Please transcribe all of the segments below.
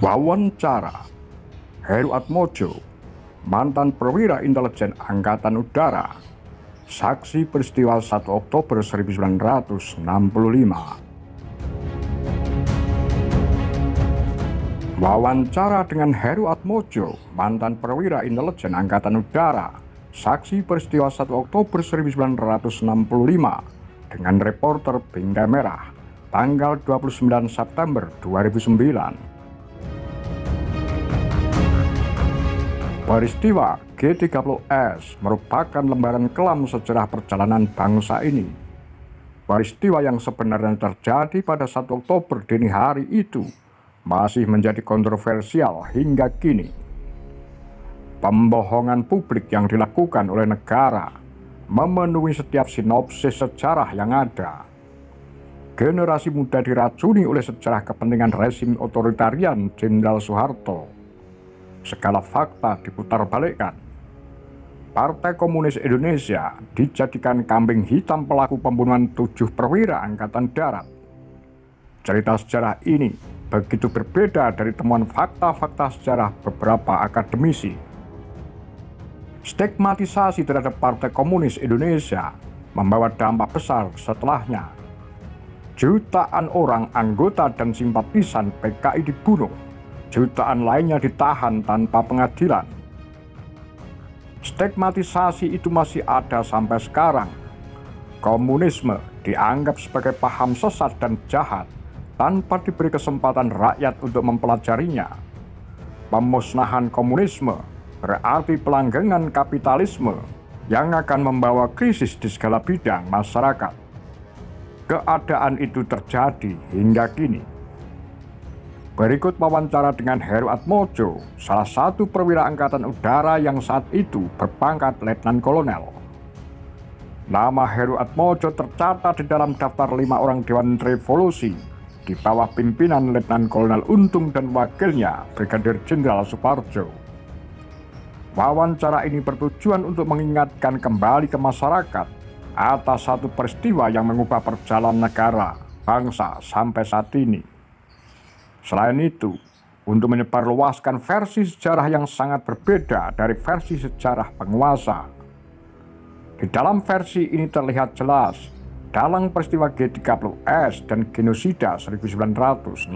Wawancara Heruatmodjo, mantan perwira intelijen Angkatan Udara, saksi peristiwa 1 Oktober 1965. Wawancara dengan Heruatmodjo, mantan perwira intelijen Angkatan Udara, saksi peristiwa 1 Oktober 1965 dengan reporter Bingkai Merah, tanggal 29 September 2009. Peristiwa G30S merupakan lembaran kelam sejarah perjalanan bangsa ini. Peristiwa yang sebenarnya terjadi pada 1 Oktober dini hari itu masih menjadi kontroversial hingga kini. Pembohongan publik yang dilakukan oleh negara memenuhi setiap sinopsis sejarah yang ada. Generasi muda diracuni oleh sejarah kepentingan rezim otoritarian Jenderal Soeharto. Segala fakta diputarbalikkan. Partai Komunis Indonesia dijadikan kambing hitam pelaku pembunuhan 7 perwira Angkatan Darat. Cerita sejarah ini begitu berbeda dari temuan fakta-fakta sejarah beberapa akademisi. Stigmatisasi terhadap Partai Komunis Indonesia membawa dampak besar setelahnya. Jutaan orang anggota dan simpatisan PKI dibunuh. Jutaan lainnya ditahan tanpa pengadilan. Stigmatisasi itu masih ada sampai sekarang. Komunisme dianggap sebagai paham sesat dan jahat tanpa diberi kesempatan rakyat untuk mempelajarinya. Pemusnahan komunisme berarti pelanggengan kapitalisme yang akan membawa krisis di segala bidang masyarakat. Keadaan itu terjadi hingga kini. Berikut wawancara dengan Heruatmodjo, salah satu perwira Angkatan Udara yang saat itu berpangkat Letnan Kolonel. Nama Heruatmodjo tercatat di dalam daftar 5 orang Dewan Revolusi di bawah pimpinan Letnan Kolonel Untung dan wakilnya Brigadir Jenderal Suparjo. Wawancara ini bertujuan untuk mengingatkan kembali ke masyarakat atas satu peristiwa yang mengubah perjalanan negara, bangsa sampai saat ini. Selain itu, untuk menyebarluaskan versi sejarah yang sangat berbeda dari versi sejarah penguasa. Di dalam versi ini terlihat jelas dalam peristiwa G30S dan genosida 1965.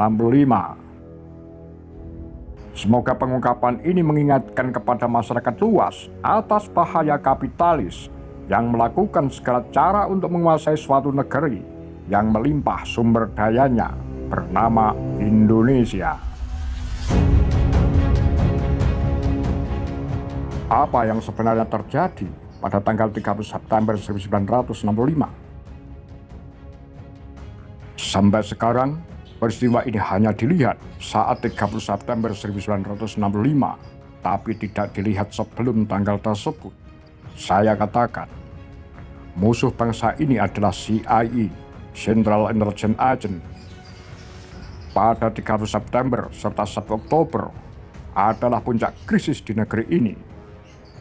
Semoga pengungkapan ini mengingatkan kepada masyarakat luas atas bahaya kapitalis yang melakukan segala cara untuk menguasai suatu negeri yang melimpah sumber dayanya bernama Indonesia. Apa yang sebenarnya terjadi pada tanggal 30 September 1965? Sampai sekarang, peristiwa ini hanya dilihat saat 30 September 1965, tapi tidak dilihat sebelum tanggal tersebut. Saya katakan, musuh bangsa ini adalah CIA, Central Intelligence Agent. Pada 30 September serta 1 Oktober adalah puncak krisis di negeri ini.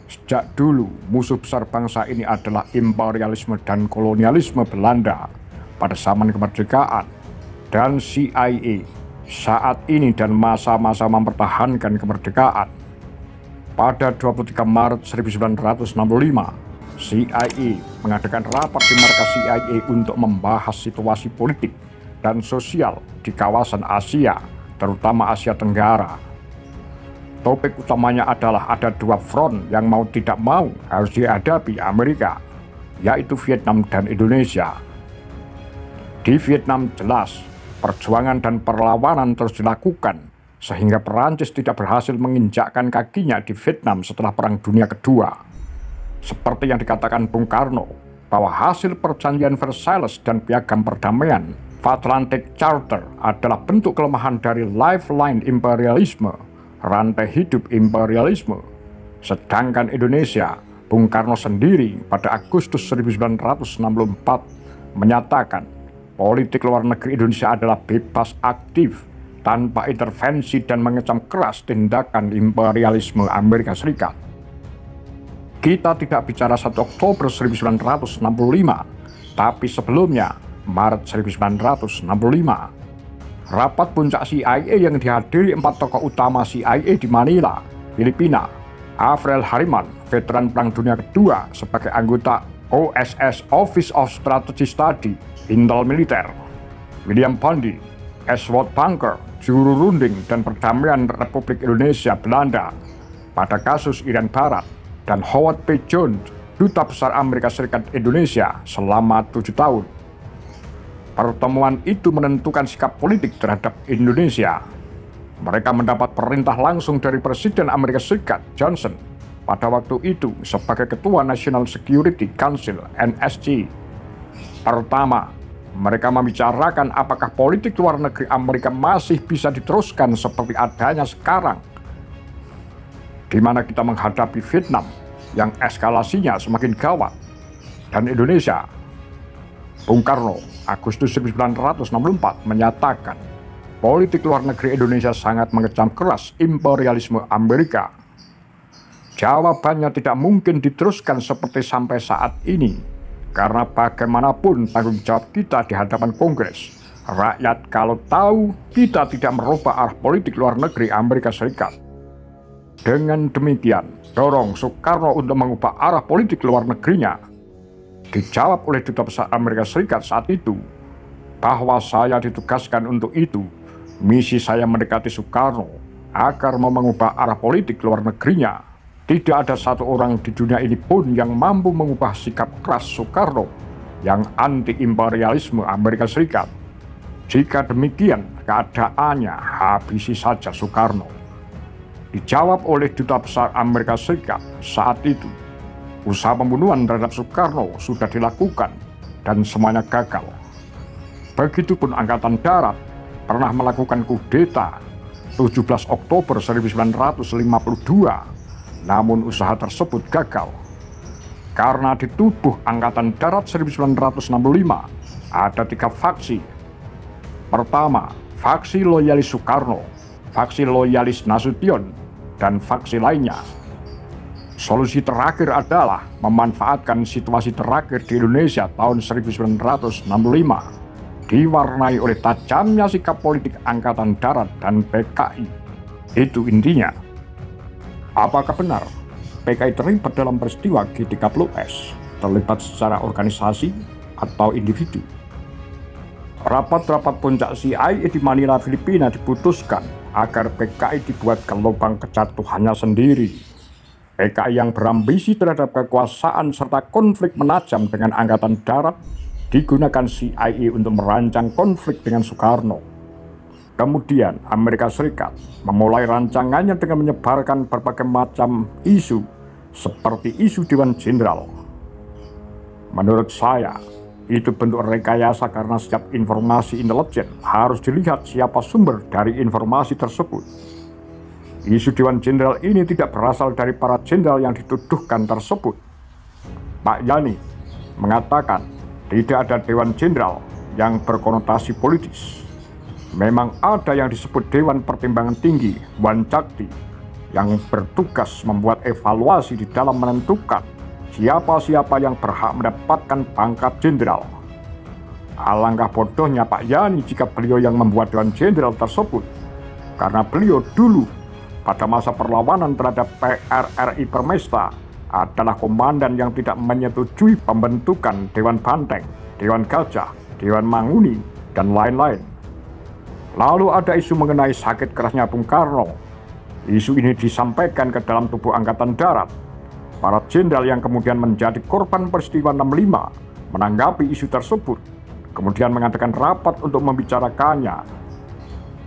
Sejak dulu, musuh besar bangsa ini adalah imperialisme dan kolonialisme Belanda pada zaman kemerdekaan dan CIA saat ini dan masa-masa mempertahankan kemerdekaan. Pada 23 Maret 1965, CIA mengadakan rapat di markas CIA untuk membahas situasi politik dan sosial di kawasan Asia, terutama Asia Tenggara. Topik utamanya adalah ada 2 front yang mau tidak mau harus dihadapi Amerika, yaitu Vietnam dan Indonesia. Di Vietnam jelas, perjuangan dan perlawanan terus dilakukan, sehingga Perancis tidak berhasil menginjakkan kakinya di Vietnam setelah Perang Dunia Kedua. Seperti yang dikatakan Bung Karno, bahwa hasil perjanjian Versailles dan piagam perdamaian Atlantic Charter adalah bentuk kelemahan dari lifeline imperialisme, rantai hidup imperialisme. Sedangkan Indonesia, Bung Karno sendiri pada Agustus 1964 menyatakan politik luar negeri Indonesia adalah bebas aktif tanpa intervensi dan mengecam keras tindakan imperialisme Amerika Serikat. Kita tidak bicara 1 Oktober 1965, tapi sebelumnya Maret 1965. Rapat puncak CIA yang dihadiri 4 tokoh utama CIA di Manila, Filipina. Avril Harriman, veteran Perang Dunia Kedua sebagai anggota OSS Office of Strategic Study, Intel Militer. William Bondi, Eswald Bunker, juru runding dan perdamaian Republik Indonesia Belanda pada kasus Irian Barat, dan Howard P. Jones, Duta Besar Amerika Serikat Indonesia selama 7 tahun. Pertemuan itu menentukan sikap politik terhadap Indonesia. Mereka mendapat perintah langsung dari Presiden Amerika Serikat Johnson pada waktu itu sebagai Ketua National Security Council (NSC). Pertama, mereka membicarakan apakah politik luar negeri Amerika masih bisa diteruskan seperti adanya sekarang, di mana kita menghadapi Vietnam yang eskalasinya semakin gawat, dan Indonesia. Bung Karno, Agustus 1964 menyatakan politik luar negeri Indonesia sangat mengecam keras imperialisme Amerika. Jawabannya tidak mungkin diteruskan seperti sampai saat ini, karena bagaimanapun tanggung jawab kita di hadapan Kongres, rakyat kalau tahu kita tidak merubah arah politik luar negeri Amerika Serikat. Dengan demikian, dorong Soekarno untuk mengubah arah politik luar negerinya. Dijawab oleh Duta Besar Amerika Serikat saat itu, bahwa saya ditugaskan untuk itu. Misi saya mendekati Soekarno agar mau mengubah arah politik luar negerinya. Tidak ada satu orang di dunia ini pun yang mampu mengubah sikap keras Soekarno yang anti-imperialisme Amerika Serikat. Jika demikian keadaannya, habisi saja Soekarno. Dijawab oleh Duta Besar Amerika Serikat saat itu, usaha pembunuhan terhadap Soekarno sudah dilakukan dan semuanya gagal. Begitupun Angkatan Darat pernah melakukan kudeta 17 Oktober 1952, namun usaha tersebut gagal. Karena di tubuh Angkatan Darat 1965 ada 3 faksi. Pertama, faksi loyalis Soekarno, faksi loyalis Nasution, dan faksi lainnya. Solusi terakhir adalah memanfaatkan situasi terakhir di Indonesia tahun 1965, diwarnai oleh tajamnya sikap politik Angkatan Darat dan PKI. Itu intinya. Apakah benar PKI terlibat dalam peristiwa G30S, terlibat secara organisasi atau individu? Rapat-rapat puncak CIA di Manila, Filipina diputuskan agar PKI dibuat ke lubang kejatuhannya sendiri. PKI yang berambisi terhadap kekuasaan serta konflik menajam dengan Angkatan Darat digunakan CIA untuk merancang konflik dengan Soekarno. Kemudian Amerika Serikat memulai rancangannya dengan menyebarkan berbagai macam isu seperti isu Dewan Jenderal. Menurut saya, itu bentuk rekayasa karena setiap informasi intelijen harus dilihat siapa sumber dari informasi tersebut. Isu Dewan Jenderal ini tidak berasal dari para jenderal yang dituduhkan tersebut. Pak Yani mengatakan tidak ada Dewan Jenderal yang berkonotasi politis. Memang ada yang disebut Dewan Pertimbangan Tinggi, Wanjakti, yang bertugas membuat evaluasi di dalam menentukan siapa-siapa yang berhak mendapatkan pangkat jenderal. Alangkah bodohnya Pak Yani jika beliau yang membuat Dewan Jenderal tersebut, karena beliau dulu pada masa perlawanan terhadap PRRI Permesta adalah komandan yang tidak menyetujui pembentukan Dewan Banteng, Dewan Gajah, Dewan Manguni, dan lain-lain. Lalu ada isu mengenai sakit kerasnya Bung Karno. Isu ini disampaikan ke dalam tubuh Angkatan Darat. Para jenderal yang kemudian menjadi korban peristiwa 65 menanggapi isu tersebut, kemudian mengadakan rapat untuk membicarakannya.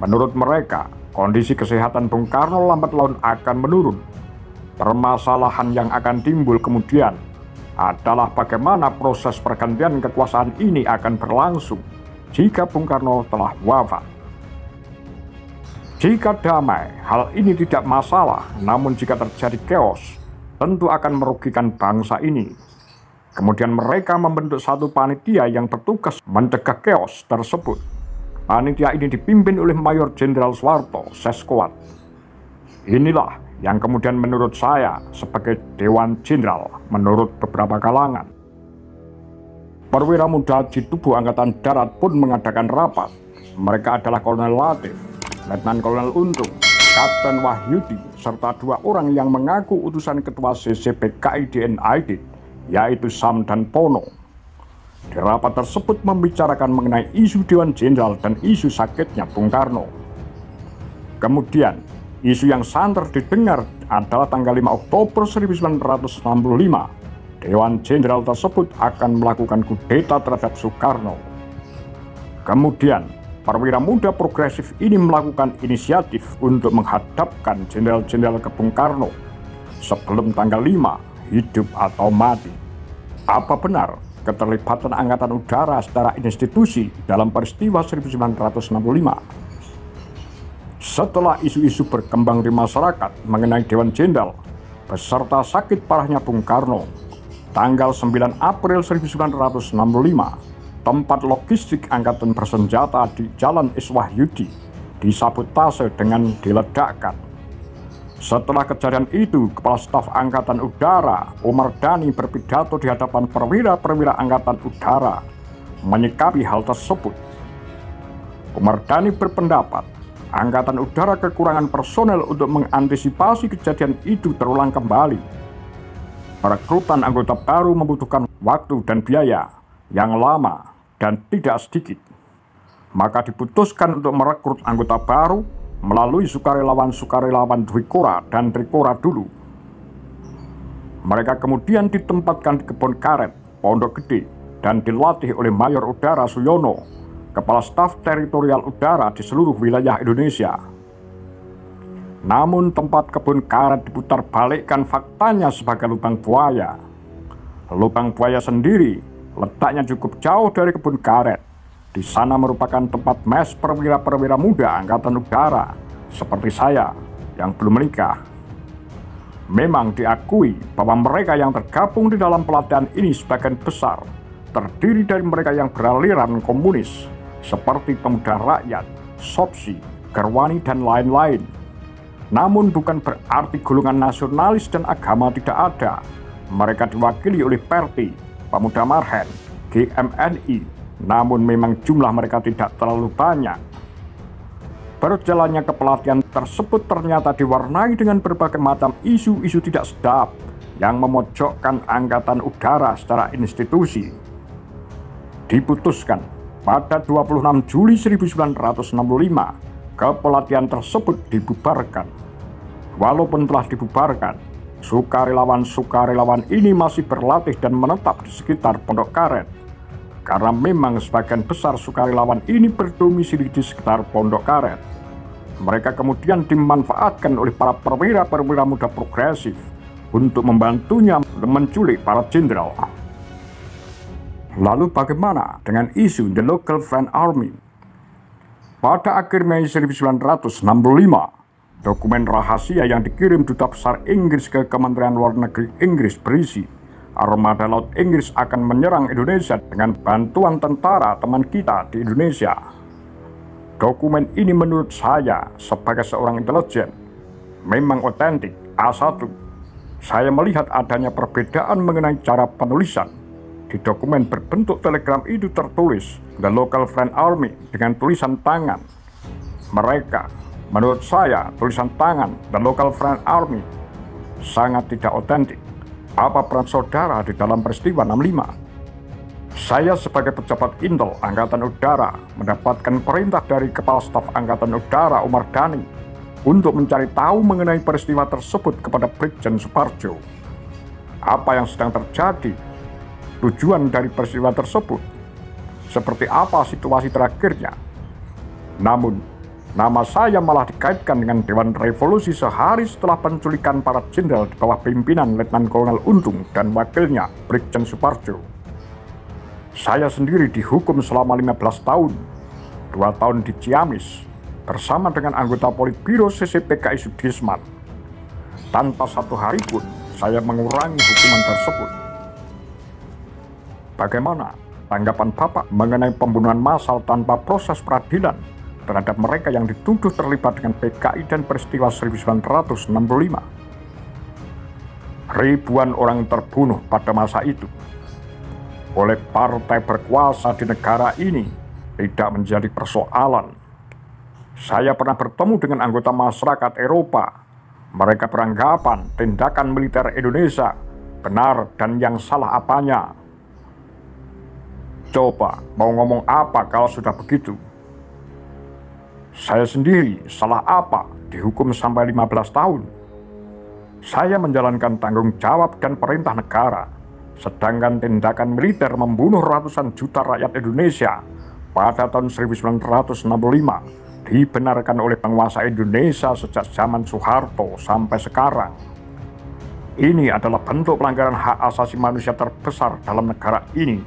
Menurut mereka, kondisi kesehatan Bung Karno lambat laun akan menurun. Permasalahan yang akan timbul kemudian adalah bagaimana proses pergantian kekuasaan ini akan berlangsung jika Bung Karno telah wafat. Jika damai, hal ini tidak masalah, namun jika terjadi chaos, tentu akan merugikan bangsa ini. Kemudian mereka membentuk satu panitia yang bertugas mencegah chaos tersebut. Panitia ini dipimpin oleh Mayor Jenderal Soeharto, Seskowat. Inilah yang kemudian menurut saya sebagai Dewan Jenderal menurut beberapa kalangan. Perwira muda di tubuh Angkatan Darat pun mengadakan rapat Mereka adalah Kolonel Latif, Letnan Kolonel Untung, Kapten Wahyudi, serta 2 orang yang mengaku utusan Ketua CCPKIDN-ID, yaitu Sam dan Pono. Di rapat tersebut membicarakan mengenai isu Dewan Jenderal dan isu sakitnya Bung Karno. Kemudian, isu yang santer didengar adalah tanggal 5 Oktober 1965, Dewan Jenderal tersebut akan melakukan kudeta terhadap Soekarno. Kemudian, perwira muda progresif ini melakukan inisiatif untuk menghadapkan jenderal-jenderal ke Bung Karno sebelum tanggal 5, hidup atau mati. Apa benar keterlibatan Angkatan Udara secara institusi dalam peristiwa 1965? Setelah isu-isu berkembang di masyarakat mengenai Dewan Jenderal beserta sakit parahnya Bung Karno, tanggal 9 April 1965, tempat logistik angkatan bersenjata di Jalan Iswahyudi disabotase dengan diledakkan. Setelah kejadian itu, Kepala Staf Angkatan Udara Omar Dhani berpidato di hadapan perwira-perwira Angkatan Udara menyikapi hal tersebut. Omar Dhani berpendapat Angkatan Udara kekurangan personel untuk mengantisipasi kejadian itu terulang kembali. Perekrutan anggota baru membutuhkan waktu dan biaya yang lama dan tidak sedikit. Maka diputuskan untuk merekrut anggota baru melalui sukarelawan-sukarelawan Dwikora dan Trikora dulu. Mereka kemudian ditempatkan di kebun karet, Pondok Gede, dan dilatih oleh Mayor Udara Suyono, Kepala Staf Teritorial Udara di seluruh wilayah Indonesia. Namun tempat kebun karet diputar balikkan faktanya sebagai lubang buaya. Lubang buaya sendiri letaknya cukup jauh dari kebun karet. Di sana merupakan tempat mes perwira-perwira muda Angkatan Udara seperti saya yang belum menikah. Memang diakui bahwa mereka yang tergabung di dalam pelatihan ini sebagian besar terdiri dari mereka yang beraliran komunis seperti Pemuda Rakyat, Sopsi, Gerwani, dan lain-lain. Namun bukan berarti golongan nasionalis dan agama tidak ada. Mereka diwakili oleh Perti, Pemuda Marhen, GMNI, namun memang jumlah mereka tidak terlalu banyak. Berjalannya kepelatihan tersebut ternyata diwarnai dengan berbagai macam isu-isu tidak sedap yang memojokkan Angkatan Udara secara institusi. Diputuskan pada 26 Juli 1965, kepelatihan tersebut dibubarkan. Walaupun telah dibubarkan, sukarelawan-sukarelawan ini masih berlatih dan menetap di sekitar Pondok Karet. Karena memang sebagian besar sukarelawan ini berdomisili di sekitar Pondok Karet. Mereka kemudian dimanfaatkan oleh para perwira-perwira muda progresif untuk membantunya menculik para jenderal. Lalu bagaimana dengan isu The Local Friend Army? Pada akhir Mei 1965, dokumen rahasia yang dikirim Duta Besar Inggris ke Kementerian Luar Negeri Inggris berisi armada laut Inggris akan menyerang Indonesia dengan bantuan tentara teman kita di Indonesia. Dokumen ini menurut saya sebagai seorang intelijen memang otentik. A1, saya melihat adanya perbedaan mengenai cara penulisan. Di dokumen berbentuk telegram itu tertulis The Local Friend Army dengan tulisan tangan. Menurut saya, tulisan tangan The Local Friend Army sangat tidak otentik. Apa peran saudara di dalam peristiwa 65? Saya sebagai pejabat Intel Angkatan Udara mendapatkan perintah dari Kepala Staf Angkatan Udara Omar Dhani untuk mencari tahu mengenai peristiwa tersebut kepada Brigjen Suparjo. Apa yang sedang terjadi? Tujuan dari peristiwa tersebut? Seperti apa situasi terakhirnya? Namun, nama saya malah dikaitkan dengan Dewan Revolusi sehari setelah penculikan para jenderal di bawah pimpinan Letnan Kolonel Untung dan wakilnya Brigjen Suparjo. Saya sendiri dihukum selama 15 tahun, 2 tahun di Ciamis, bersama dengan anggota Politbiro CCPKI Sudirman. Tanpa satu hari pun saya mengurangi hukuman tersebut. Bagaimana tanggapan Bapak mengenai pembunuhan massal tanpa proses peradilan terhadap mereka yang dituduh terlibat dengan PKI dan peristiwa 1965? Ribuan orang terbunuh pada masa itu oleh partai berkuasa di negara ini tidak menjadi persoalan. Saya pernah bertemu dengan anggota masyarakat Eropa. Mereka beranggapan tindakan militer Indonesia benar dan yang salah apanya. Coba mau ngomong apa kalau sudah begitu? Saya sendiri salah apa dihukum sampai 15 tahun? Saya menjalankan tanggung jawab dan perintah negara, sedangkan tindakan militer membunuh ratusan juta rakyat Indonesia pada tahun 1965 dibenarkan oleh penguasa Indonesia sejak zaman Soeharto sampai sekarang. Ini adalah bentuk pelanggaran hak asasi manusia terbesar dalam negara ini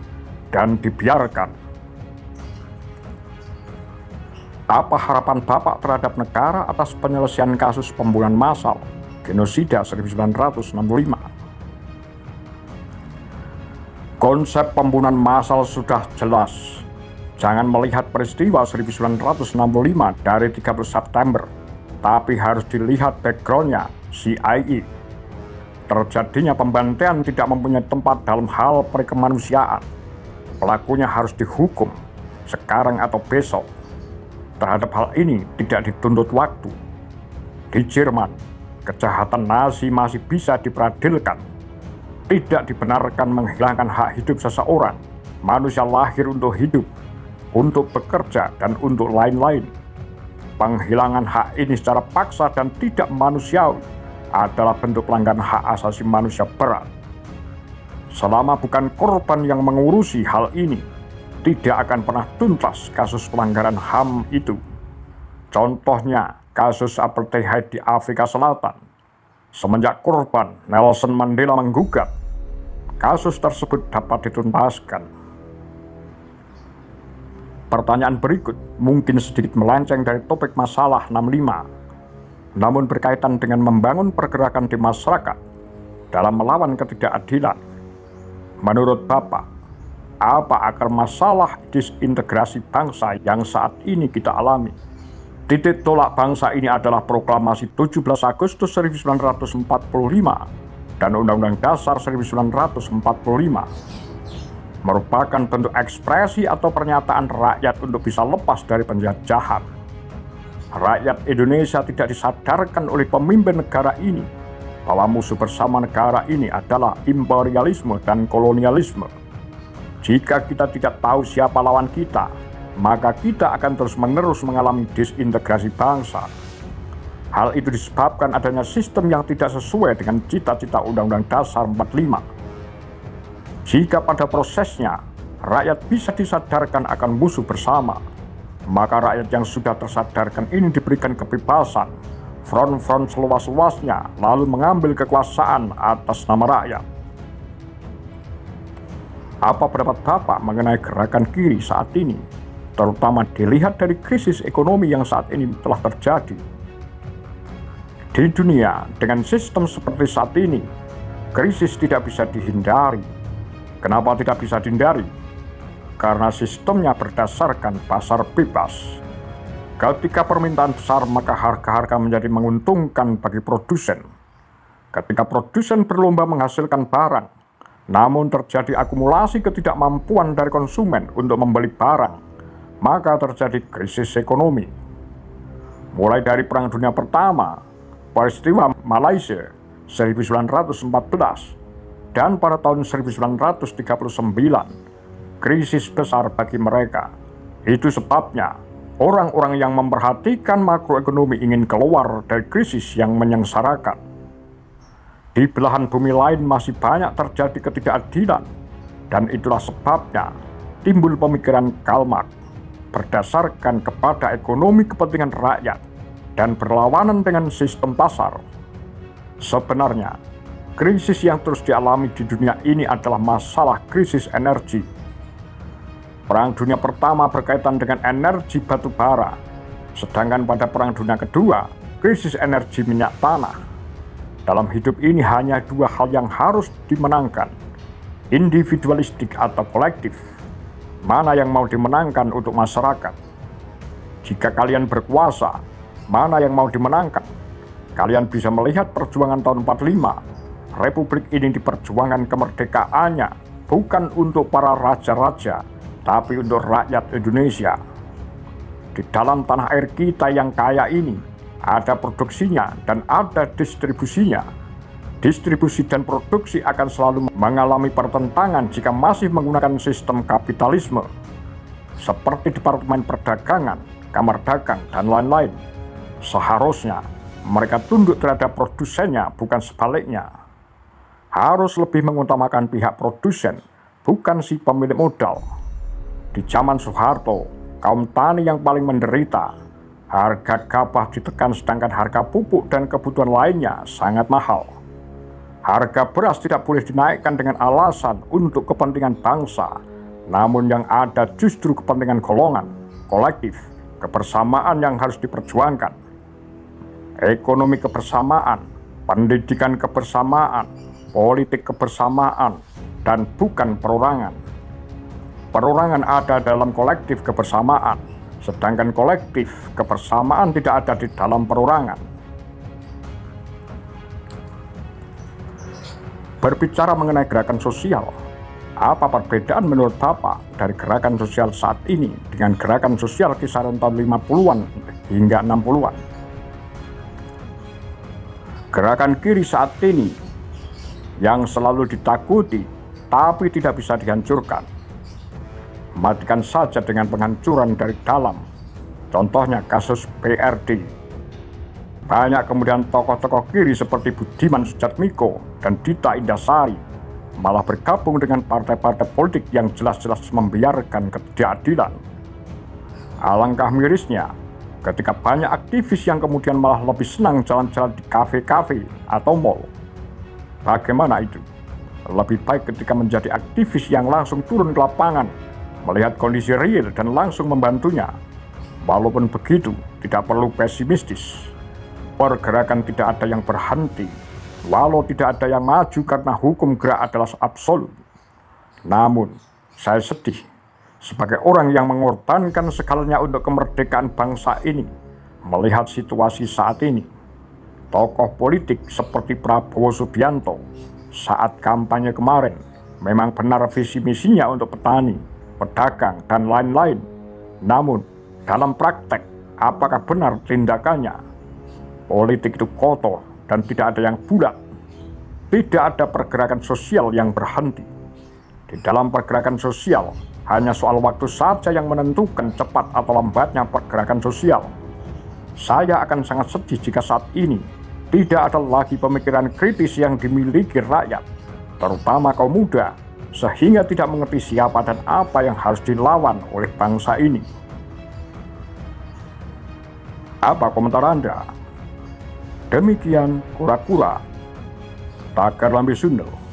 dan dibiarkan. Apa harapan Bapak terhadap negara atas penyelesaian kasus pembunuhan massal genosida 1965? Konsep pembunuhan massal sudah jelas. Jangan melihat peristiwa 1965 dari 30 September, tapi harus dilihat background-nya, CIA. Terjadinya pembantaian tidak mempunyai tempat dalam hal perikemanusiaan. Pelakunya harus dihukum, sekarang atau besok. Terhadap hal ini tidak dituntut waktu. Di Jerman, kejahatan Nazi masih bisa diperadilkan. Tidak dibenarkan menghilangkan hak hidup seseorang. Manusia lahir untuk hidup, untuk bekerja, dan untuk lain-lain. Penghilangan hak ini secara paksa dan tidak manusiawi adalah bentuk pelanggaran hak asasi manusia berat. Selama bukan korban yang mengurusi hal ini, tidak akan pernah tuntas kasus pelanggaran HAM itu. Contohnya, kasus apartheid di Afrika Selatan. Semenjak korban, Nelson Mandela menggugat, kasus tersebut dapat dituntaskan. Pertanyaan berikut mungkin sedikit melenceng dari topik masalah 65, namun berkaitan dengan membangun pergerakan di masyarakat dalam melawan ketidakadilan. Menurut Bapak, apa akar masalah disintegrasi bangsa yang saat ini kita alami? Titik tolak bangsa ini adalah proklamasi 17 Agustus 1945 dan Undang-Undang Dasar 1945. Merupakan bentuk ekspresi atau pernyataan rakyat untuk bisa lepas dari penjajahan. Rakyat Indonesia tidak disadarkan oleh pemimpin negara ini bahwa musuh bersama negara ini adalah imperialisme dan kolonialisme. Jika kita tidak tahu siapa lawan kita, maka kita akan terus-menerus mengalami disintegrasi bangsa. Hal itu disebabkan adanya sistem yang tidak sesuai dengan cita-cita Undang-Undang Dasar 45. Jika pada prosesnya rakyat bisa disadarkan akan musuh bersama, maka rakyat yang sudah tersadarkan ini diberikan kebebasan, front-front seluas-luasnya, lalu mengambil kekuasaan atas nama rakyat. Apa pendapat Bapak mengenai gerakan kiri saat ini, terutama dilihat dari krisis ekonomi yang saat ini telah terjadi? Di dunia dengan sistem seperti saat ini, krisis tidak bisa dihindari. Kenapa tidak bisa dihindari? Karena sistemnya berdasarkan pasar bebas. Ketika permintaan besar, maka harga-harga menjadi menguntungkan bagi produsen. Ketika produsen berlomba menghasilkan barang, namun terjadi akumulasi ketidakmampuan dari konsumen untuk membeli barang, maka terjadi krisis ekonomi. Mulai dari Perang Dunia Pertama, peristiwa Malaysia 1914, dan pada tahun 1939, krisis besar bagi mereka. Itu sebabnya orang-orang yang memperhatikan makroekonomi ingin keluar dari krisis yang menyengsarakan. Di belahan bumi lain masih banyak terjadi ketidakadilan, dan itulah sebabnya timbul pemikiran Karl Marx berdasarkan kepada ekonomi kepentingan rakyat dan berlawanan dengan sistem pasar. Sebenarnya, krisis yang terus dialami di dunia ini adalah masalah krisis energi. Perang Dunia Pertama berkaitan dengan energi batu bara, sedangkan pada Perang Dunia Kedua, krisis energi minyak tanah. Dalam hidup ini hanya dua hal yang harus dimenangkan, individualistik atau kolektif. Mana yang mau dimenangkan untuk masyarakat? Jika kalian berkuasa, mana yang mau dimenangkan? Kalian bisa melihat perjuangan tahun 45. Republik ini diperjuangkan kemerdekaannya bukan untuk para raja-raja, tapi untuk rakyat Indonesia. Di dalam tanah air kita yang kaya ini, ada produksinya dan ada distribusinya. Distribusi dan produksi akan selalu mengalami pertentangan jika masih menggunakan sistem kapitalisme, seperti Departemen Perdagangan, Kamar Dagang, dan lain-lain. Seharusnya mereka tunduk terhadap produsennya, bukan sebaliknya. Harus lebih mengutamakan pihak produsen, bukan si pemilik modal. Di zaman Soeharto, kaum tani yang paling menderita. Harga gabah ditekan sedangkan harga pupuk dan kebutuhan lainnya sangat mahal. Harga beras tidak boleh dinaikkan dengan alasan untuk kepentingan bangsa, namun yang ada justru kepentingan golongan, kolektif, kebersamaan yang harus diperjuangkan. Ekonomi kebersamaan, pendidikan kebersamaan, politik kebersamaan, dan bukan perorangan. Perorangan ada dalam kolektif kebersamaan, sedangkan kolektif kebersamaan tidak ada di dalam perorangan. Berbicara mengenai gerakan sosial, apa perbedaan menurut Bapak dari gerakan sosial saat ini dengan gerakan sosial kisaran tahun 50-an hingga 60-an? Gerakan kiri saat ini yang selalu ditakuti tapi tidak bisa dihancurkan. Matikan saja dengan penghancuran dari dalam. Contohnya kasus PRD. Banyak kemudian tokoh-tokoh kiri seperti Budiman Sujatmiko dan Dita Indasari malah bergabung dengan partai-partai politik yang jelas-jelas membiarkan ketidakadilan. Alangkah mirisnya ketika banyak aktivis yang kemudian malah lebih senang jalan-jalan di kafe-kafe atau mall. Bagaimana itu? Lebih baik ketika menjadi aktivis yang langsung turun ke lapangan, melihat kondisi real dan langsung membantunya. Walaupun begitu, tidak perlu pesimistis. Pergerakan tidak ada yang berhenti, walau tidak ada yang maju karena hukum gerak adalah absolut. Namun, saya sedih sebagai orang yang mengorbankan segalanya untuk kemerdekaan bangsa ini, melihat situasi saat ini. Tokoh politik seperti Prabowo Subianto saat kampanye kemarin memang benar visi misinya untuk petani, pedagang, dan lain-lain. Namun, dalam praktek, apakah benar tindakannya? Politik itu kotor dan tidak ada yang bulat. Tidak ada pergerakan sosial yang berhenti. Di dalam pergerakan sosial, hanya soal waktu saja yang menentukan cepat atau lambatnya pergerakan sosial. Saya akan sangat sedih jika saat ini tidak ada lagi pemikiran kritis yang dimiliki rakyat, terutama kaum muda, sehingga tidak mengerti siapa dan apa yang harus dilawan oleh bangsa ini. Apa komentar Anda? Demikian Kura-Kura, Tagar Lambe Sundel.